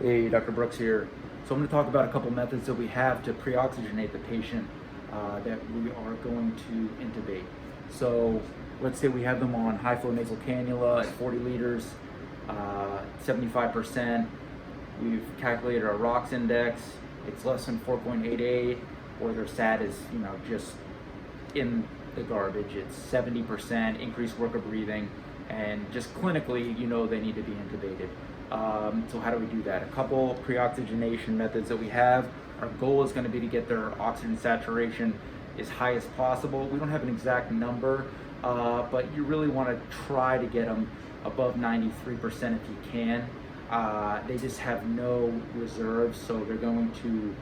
Hey, Dr. Brooks here. So I'm going to talk about a couple methods that we have to pre-oxygenate the patient that we are going to intubate. So let's say we have them on high flow nasal cannula at 40 liters, 75%. We've calculated our ROX index. It's less than 4.88, or their SAT is, just in the garbage. It's 70%, increased work of breathing, and just clinically, they need to be intubated. So how do we do that? A couple pre-oxygenation methods that we have. Our goal is going to be to get their oxygen saturation as high as possible. We don't have an exact number, but you really want to try to get them above 93% if you can. They just have no reserves, so they're going to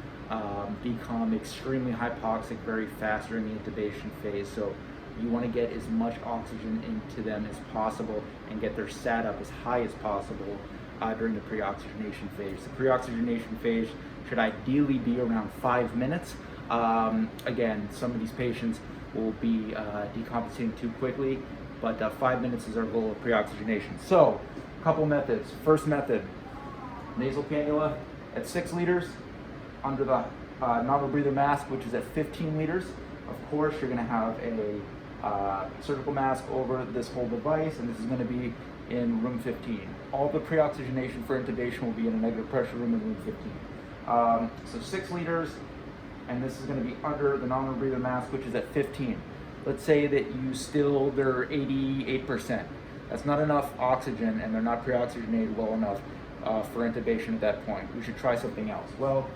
become extremely hypoxic very fast during the intubation phase. So you want to get as much oxygen into them as possible and get their SAT up as high as possible during the pre-oxygenation phase. The pre-oxygenation phase should ideally be around 5 minutes. Again, some of these patients will be decompensating too quickly, but 5 minutes is our goal of pre-oxygenation. So, a couple methods. First method, nasal cannula at 6 liters under the novel breather mask, which is at 15 liters. Of course, you're going to have a surgical mask over this whole device, and this is going to be in room 15. All the pre-oxygenation for intubation will be in a negative pressure room in room 15. So 6 liters, and this is going to be under the nominal breather mask, which is at 15. Let's say that they're 88%. That's not enough oxygen, and they're not pre-oxygenated well enough for intubation at that point. We should try something else. Well,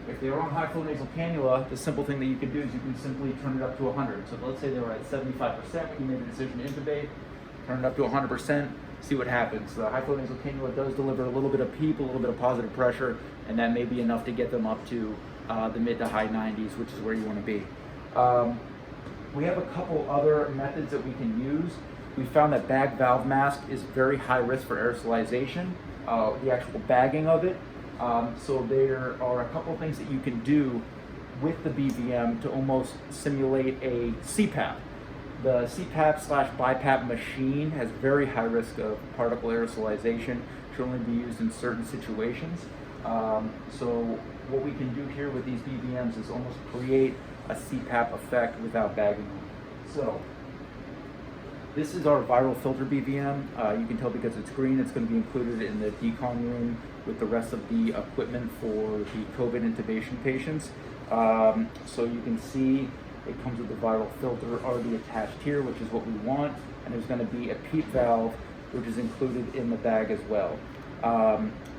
if they were on high flow nasal cannula, the simple thing that you can do is you can simply turn it up to 100. So let's say they were at 75%, you made the decision to intubate, turn it up to 100%, see what happens. The high flow nasal cannula does deliver a little bit of PEEP, a little bit of positive pressure, and that may be enough to get them up to the mid to high 90s, which is where you want to be. We have a couple other methods that we can use. We found that bag valve mask is very high risk for aerosolization, the actual bagging of it. So there are a couple things that you can do with the BVM to almost simulate a CPAP. The CPAP/BiPAP machine has very high risk of particle aerosolization, should only be used in certain situations. So what we can do here with these BVMs is almost create a CPAP effect without bagging them. So this is our viral filter BVM. You can tell because it's green, it's going to be included in the decon room with the rest of the equipment for the COVID intubation patients. So you can see it comes with the viral filter already attached here, which is what we want, and there's going to be a PEEP valve, which is included in the bag as well.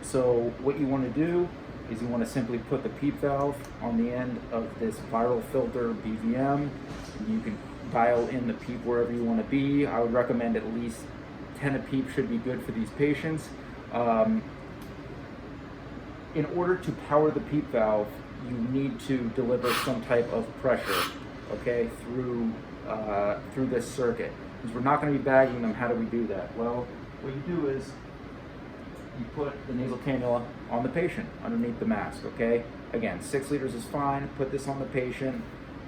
So what you want to do is you want to simply put the PEEP valve on the end of this viral filter BVM. You can dial in the PEEP wherever you want to be. I would recommend at least 10 a PEEP should be good for these patients. In order to power the PEEP valve, you need to deliver some type of pressure, okay, through this circuit. Because we're not going to be bagging them, how do we do that? Well, what you do is you put the nasal cannula on the patient underneath the mask, okay? Again, 6 liters is fine. Put this on the patient,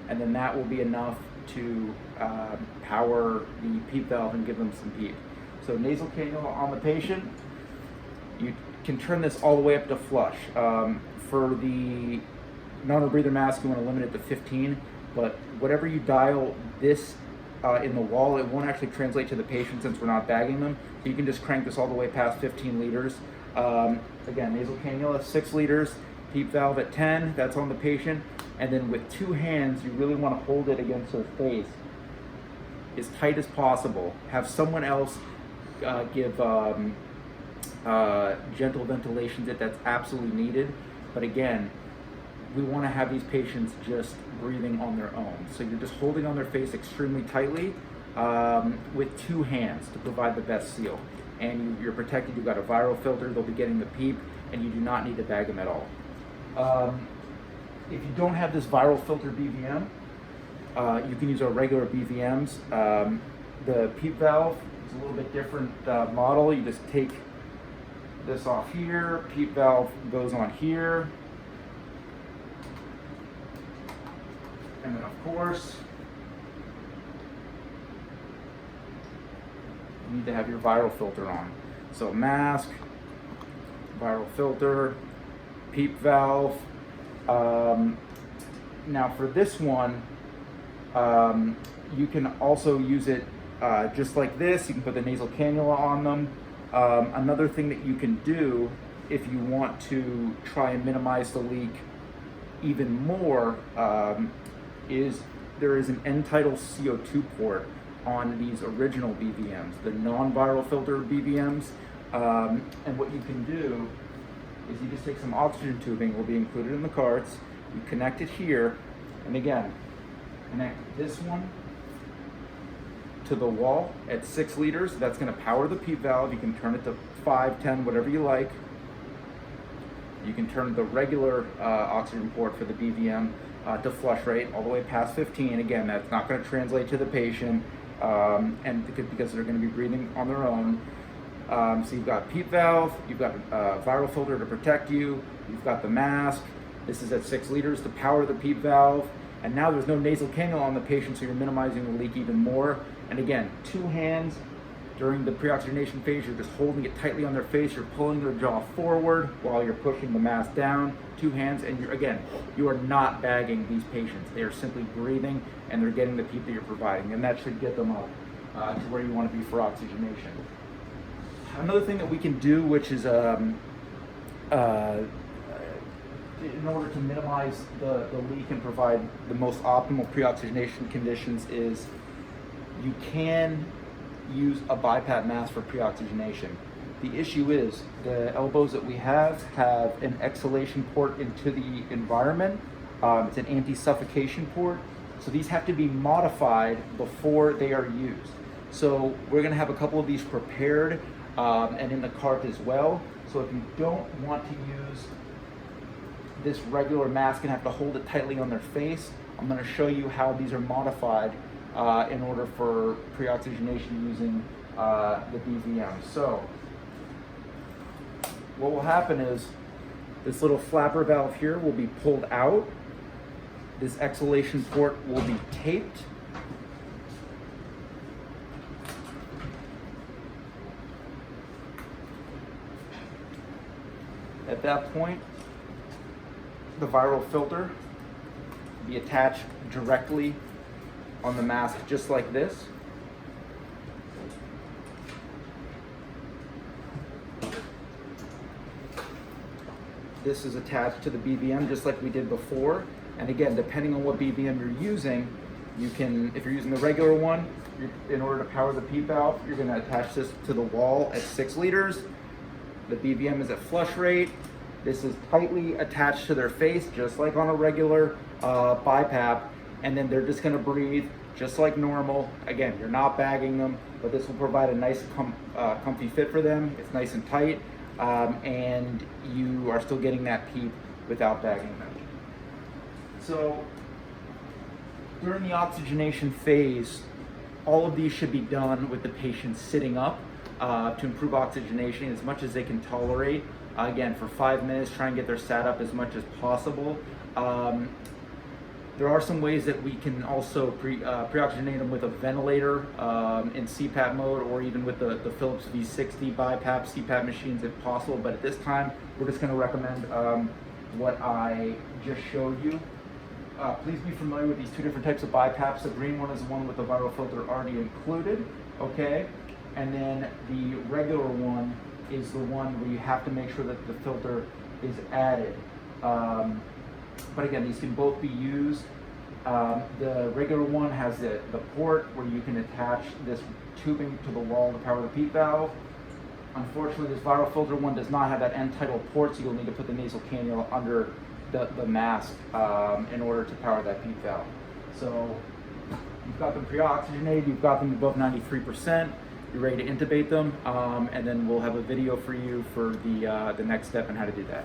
and then that will be enough to power the PEEP valve and give them some PEEP. So nasal cannula on the patient. You can turn this all the way up to flush. For the nominal breather mask, you want to limit it to 15, but whatever you dial this in the wall, it won't actually translate to the patient since we're not bagging them. So you can just crank this all the way past 15 liters. Again, nasal cannula, 6 liters, PEEP valve at 10, that's on the patient. And then with 2 hands, you really want to hold it against their face as tight as possible. Have someone else give gentle ventilation if that's absolutely needed. But again, we want to have these patients just breathing on their own. So you're just holding on their face extremely tightly with 2 hands to provide the best seal. And you're protected, you've got a viral filter, they'll be getting the PEEP, and you do not need to bag them at all. If you don't have this viral filter BVM, you can use our regular BVMs. The PEEP valve is a little bit different model. You just take this off here, PEEP valve goes on here, and then of course you need to have your viral filter on. So mask, viral filter, PEEP valve. Now for this one, you can also use it just like this. You can put the nasal cannula on them. Another thing that you can do if you want to try and minimize the leak even more is there is an end-tidal CO2 port on these original BVMs, the non-viral filter BVMs. And what you can do is you just take some oxygen tubing, will be included in the carts, you connect it here, and again, connect this one to the wall at 6 liters. That's going to power the PEEP valve. You can turn it to 5, 10, whatever you like. You can turn the regular oxygen port for the BVM to flush rate all the way past 15. Again, that's not going to translate to the patient, and because they're going to be breathing on their own. So you've got PEEP valve, you've got a viral filter to protect you, you've got the mask. This is at 6 liters to power the PEEP valve. And now there's no nasal cannula on the patient, so you're minimizing the leak even more. And again, 2 hands during the preoxygenation phase, you're just holding it tightly on their face, you're pulling their jaw forward while you're pushing the mask down. 2 hands, and you are not bagging these patients. They are simply breathing, and they're getting the PEEP that you're providing, and that should get them up to where you want to be for oxygenation. Another thing that we can do, which is in order to minimize the leak and provide the most optimal pre-oxygenation conditions, is you can use a BiPAP mask for pre-oxygenation. The issue is the elbows that we have an exhalation port into the environment. It's an anti-suffocation port. So these have to be modified before they are used. So we're gonna have a couple of these prepared and in the cart as well. So if you don't want to use this regular mask and have to hold it tightly on their face, I'm going to show you how these are modified in order for pre-oxygenation using the BVM. So what will happen is this little flapper valve here will be pulled out. This exhalation port will be taped. At that point, the viral filter be attached directly on the mask, just like this. This is attached to the BVM just like we did before. And again, depending on what BVM you're using, you can, if you're using the regular one, in order to power the PEEP valve, you're going to attach this to the wall at 6 liters. The BVM is at flush rate. This is tightly attached to their face, just like on a regular BiPAP, and then they're just going to breathe just like normal. Again, you're not bagging them, but this will provide a nice comfy fit for them. It's nice and tight, and you are still getting that PEEP without bagging them. So during the oxygenation phase, all of these should be done with the patient sitting up to improve oxygenation as much as they can tolerate. Again, for 5 minutes, try and get their sat up as much as possible. There are some ways that we can also pre-oxygenate them with a ventilator in CPAP mode, or even with the Philips V60 BiPAP CPAP machines if possible. But at this time, we're just going to recommend what I just showed you. Please be familiar with these 2 different types of BiPAPs. The green one is the one with the viral filter already included, okay? And then the regular one is the one where you have to make sure that the filter is added. But again, these can both be used. The regular one has the port where you can attach this tubing to the wall to power the PEEP valve. Unfortunately, this viral filter one does not have that end-tidal port, so you'll need to put the nasal cannula under the mask in order to power that PEEP valve. So you've got them pre-oxygenated, you've got them above 93%, you're ready to intubate them, and then we'll have a video for you for the next step and how to do that.